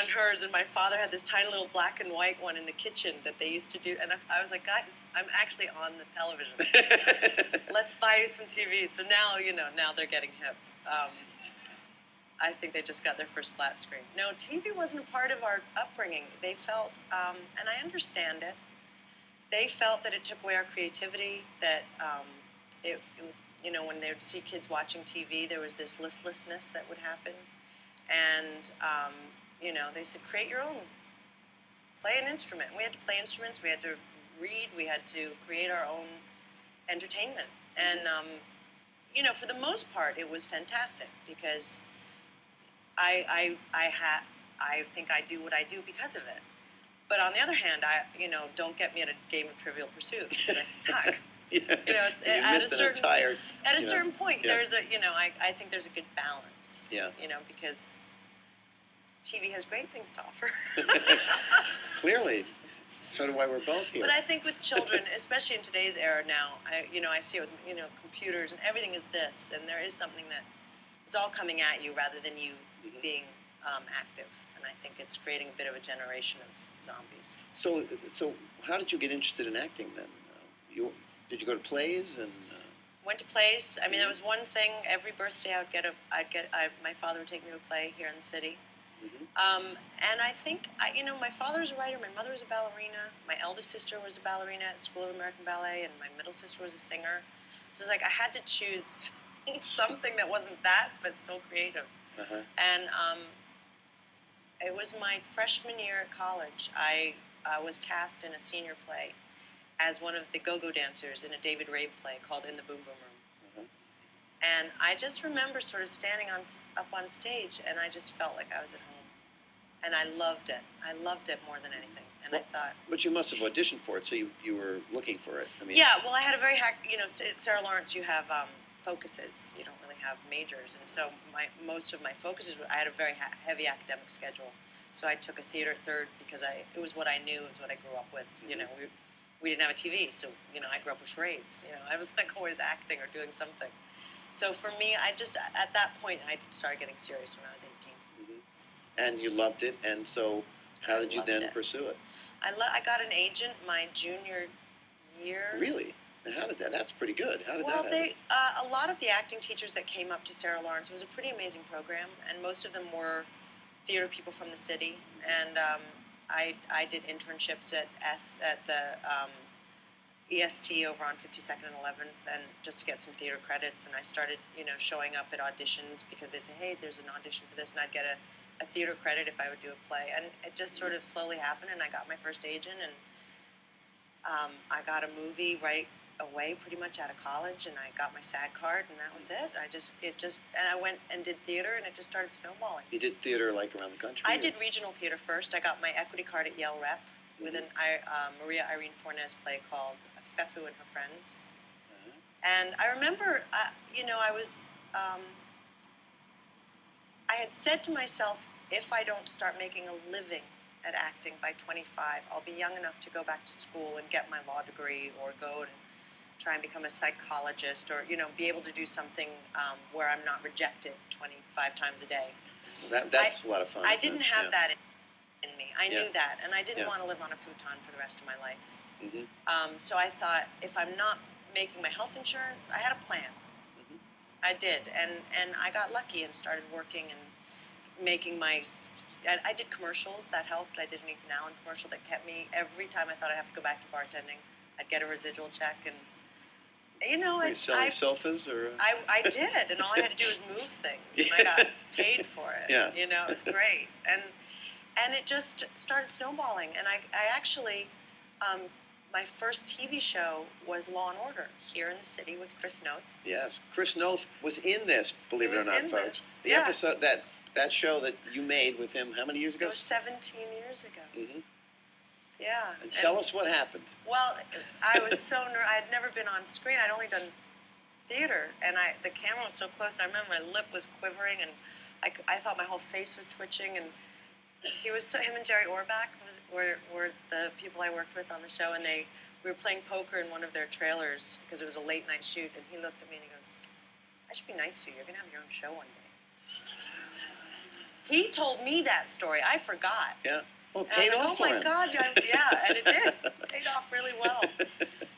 on hers, and my father had this tiny little black and white one in the kitchen that they used to do. And I was like, guys, I'm actually on the television. Let's buy you some TV. So now, now they're getting hip. I think they just got their first flat screen. No, TV wasn't a part of our upbringing. They felt, and I understand it, they felt that it took away our creativity, that when they would see kids watching TV, there was this listlessness that would happen. And, they said, create your own. Play an instrument. We had to play instruments. We had to read. We had to create our own entertainment. And, for the most part, it was fantastic because I think I do what I do because of it. But on the other hand, don't get me at a game of Trivial Pursuit. I suck. Yeah. At a certain point, there's I think there's a good balance. Yeah. Because TV has great things to offer. Clearly, so do why we're both here. But I think with children, especially in today's era now, I see it with computers and everything is this, and there is something that it's all coming at you rather than you being active, and I think it's creating a bit of a generation of zombies. So how did you get interested in acting then? Did you go to plays and? Went to plays. I mean, that was one thing. Every birthday, my father would take me to a play here in the city. Mm-hmm. And I think, my father was a writer, my mother was a ballerina, my eldest sister was a ballerina at School of American Ballet, and my middle sister was a singer. So it was like I had to choose something that wasn't that, but still creative. Uh-huh. And it was my freshman year at college. I was cast in a senior play as one of the go-go dancers in a David Rabe play called In the Boom Boom Room. Uh-huh. And I just remember sort of standing up on stage, and I just felt like I was at home. And I loved it. I loved it more than anything. And I thought... But you must have auditioned for it, so you were looking for it. I mean, yeah, well, I had a very... at Sarah Lawrence, you have focuses. You don't really have majors. And so most of my focuses, I had a very heavy academic schedule. So I took a theater third because it was what I knew, it was what I grew up with. Mm-hmm. We didn't have a TV, so, I grew up with charades. I was like always acting or doing something. So for me, at that point, I started getting serious when I was 18. Mm-hmm. And you loved it, and so how did you then pursue it? I got an agent my junior year. Really? And how did that? That's pretty good. How did that happen? Well, a lot of the acting teachers that came up to Sarah Lawrence, it was a pretty amazing program, and most of them were theater people from the city, and I did internships at the EST over on 52nd and 11th, and just to get some theater credits, and I started, showing up at auditions because they say, hey, there's an audition for this, and I'd get a theater credit if I would do a play, and it just sort of slowly happened, and I got my first agent, and I got a movie right away pretty much out of college, and I got my SAG card, and that was it. And I went and did theater, and it just started snowballing. You did theater like around the country? I did regional theater first. I got my equity card at Yale Rep with an Maria Irene Fornes play called Fefu and Her Friends. And I remember, I had said to myself, if I don't start making a living at acting by 25, I'll be young enough to go back to school and get my law degree or go and try and become a psychologist or, be able to do something where I'm not rejected 25 times a day. That's a lot of fun. I didn't have that in me. I knew that, and I didn't want to live on a futon for the rest of my life. Mm-hmm. So I thought, if I'm not making my health insurance, I had a plan. Mm-hmm. I did, and I got lucky and started working and making I did commercials, that helped. I did an Ethan Allen commercial that kept me, every time I thought I'd have to go back to bartending, I'd get a residual check, and Were you selling sofas, or? I did, and all I had to do was move things, and I got paid for it. Yeah. It was great, and it just started snowballing, and I actually, my first TV show was Law and Order here in the city with Chris Noth. Yes, Chris Noth was in this, believe it or not, folks. The yeah. episode, that show that you made with him, how many years ago? It was 17 years ago. Mm-hmm. Yeah. And tell us what happened. Well, I was so nervous. I had never been on screen. I'd only done theater, and the camera was so close, and I remember my lip was quivering, and I thought my whole face was twitching, and him and Jerry Orbach were the people I worked with on the show, and we were playing poker in one of their trailers because it was a late night shoot, and he looked at me and he goes, I should be nice to you. You're going to have your own show one day. He told me that story. I forgot. Yeah. Well, it And paid I was off like, for oh him. my God, yeah, and it did. It paid off really well.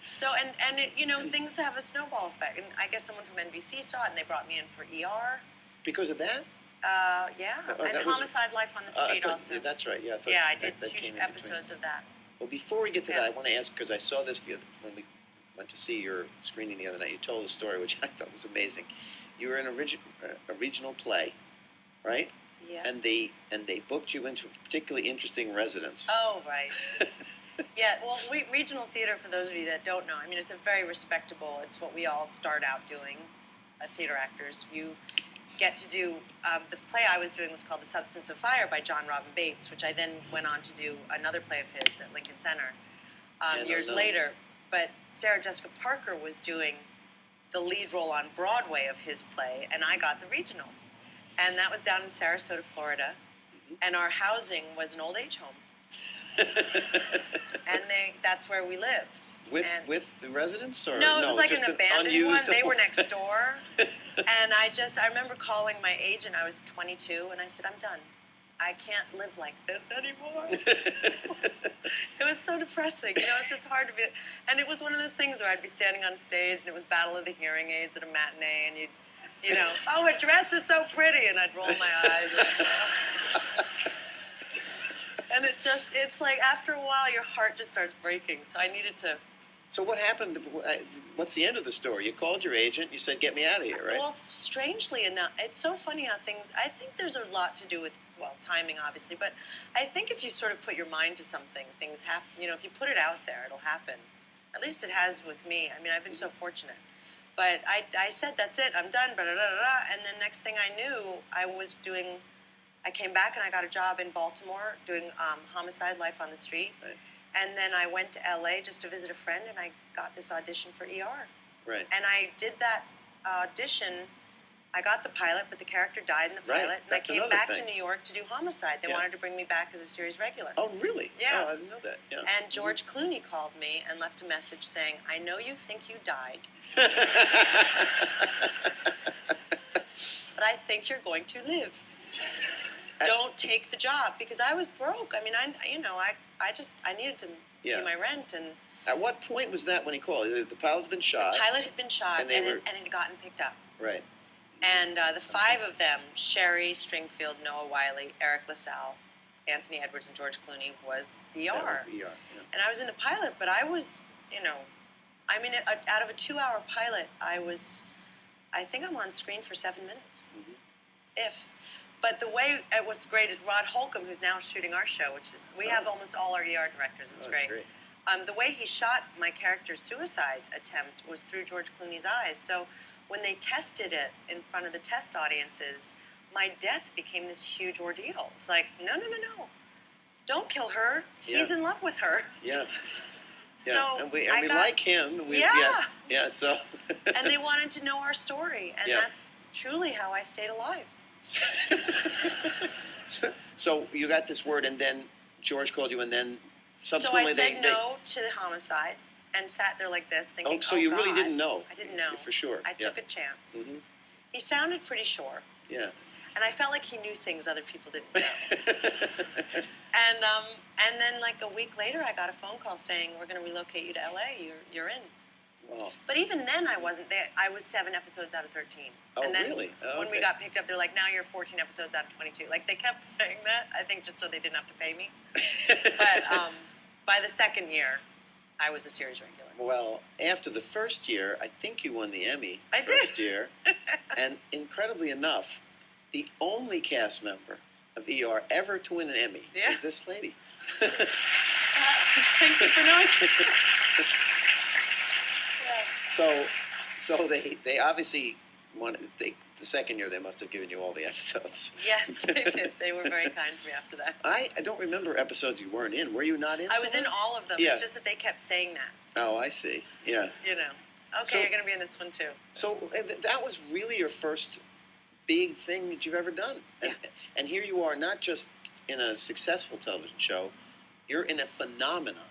So, and it, things have a snowball effect. And I guess someone from NBC saw it, and they brought me in for ER. Because of that? Yeah. Oh, and Homicide Life on the Street also. Yeah, that's right. Yeah, I did that 2 episodes of that. Well, before we get to that, I want to ask, because I saw this when we went to see your screening the other night. You told a story which I thought was amazing. You were in a regional play, right? Yeah. And they booked you into a particularly interesting residence. Oh, right. Yeah, well, regional theater, for those of you that don't know, I mean, it's a very respectable, it's what we all start out doing, theater actors. You get to do, the play I was doing was called The Substance of Fire by John Robin Bates, which I then went on to do another play of his at Lincoln Center years later. But Sarah Jessica Parker was doing the lead role on Broadway of his play, and I got the regional. And that was down in Sarasota, Florida, and our housing was an old age home. And that's where we lived. With the residents? Or no, it was like an abandoned one. They were next door. And I remember calling my agent. I was 22, and I said, I'm done. I can't live like this anymore. It was so depressing. It's just hard to be. And it was one of those things where I'd be standing on stage, and it was Battle of the Hearing Aids at a matinee, and oh, her dress is so pretty, and I'd roll my eyes. And it's like after a while, your heart just starts breaking. So I needed to. So what happened? What's the end of the story? You called your agent. You said, "Get me out of here," right? Well, strangely enough, it's so funny how things. I think there's a lot to do with timing, obviously, but I think if you sort of put your mind to something, things happen. If you put it out there, it'll happen. At least it has with me. I mean, I've been so fortunate. But I said, that's it. I'm done. And then next thing I knew, I came back and I got a job in Baltimore doing Homicide Life on the Street. Right. And then I went to L.A. just to visit a friend, and I got this audition for ER. Right. And I did that audition. I got the pilot, but the character died in the pilot. Right. And I came back to New York to do Homicide. They wanted to bring me back as a series regular. Oh, really? Yeah. Oh, I didn't know that. Yeah. And George Clooney called me and left a message saying, I know you think you died, but I think you're going to live. Don't take the job, because I was broke. I mean, I needed to pay my rent. And at what point was that when he called? The pilot had been shot. The pilot had been shot, and it had gotten picked up. Right. And the 5 of them, Sherry Stringfield, Noah Wiley, Eric LaSalle, Anthony Edwards, and George Clooney, was ER. That was the ER, yeah. And I was in the pilot, but I was, out of a 2-hour pilot, I think I'm on screen for 7 minutes. Mm-hmm. But the way it was great is Rod Holcomb, who's now shooting our show, we have almost all our ER directors. It's great. The way he shot my character's suicide attempt was through George Clooney's eyes. So when they tested it in front of the test audiences, my death became this huge ordeal. It's like, no. Don't kill her. He's in love with her. Yeah. So and we like him. So. And they wanted to know our story, and that's truly how I stayed alive. So you got this word, and then George called you, and then subsequently so I said no to the Homicide and sat there like this thinking, oh, so you really didn't know? I didn't know. For sure. I took a chance. Mm-hmm. He sounded pretty sure. Yeah. And I felt like he knew things other people didn't know. And then like a week later, I got a phone call saying, we're going to relocate you to L.A. You're in. Wow. But even then, I wasn't there. I was 7 episodes out of 13. Oh, and then really? Oh, when we got picked up, they're like, now you're 14 episodes out of 22. Like, they kept saying that, I think just so they didn't have to pay me. But by the second year, I was a series regular. Well, after the first year, I think you won the Emmy. I did. First year. And incredibly enough, the only cast member of ER ever to win an Emmy is this lady. Thank you for knowing. So they obviously wanted. The second year they must have given you all the episodes. Yes, they did. They were very kind to me after that. I don't remember episodes you weren't in. Were you not in? I was in all of them. Yeah. It's just that they kept saying that. Oh, I see. Just, okay, you're going to be in this one too. So that was really your first big thing that you've ever done. Yeah. And here you are, not just in a successful television show, you're in a phenomenon.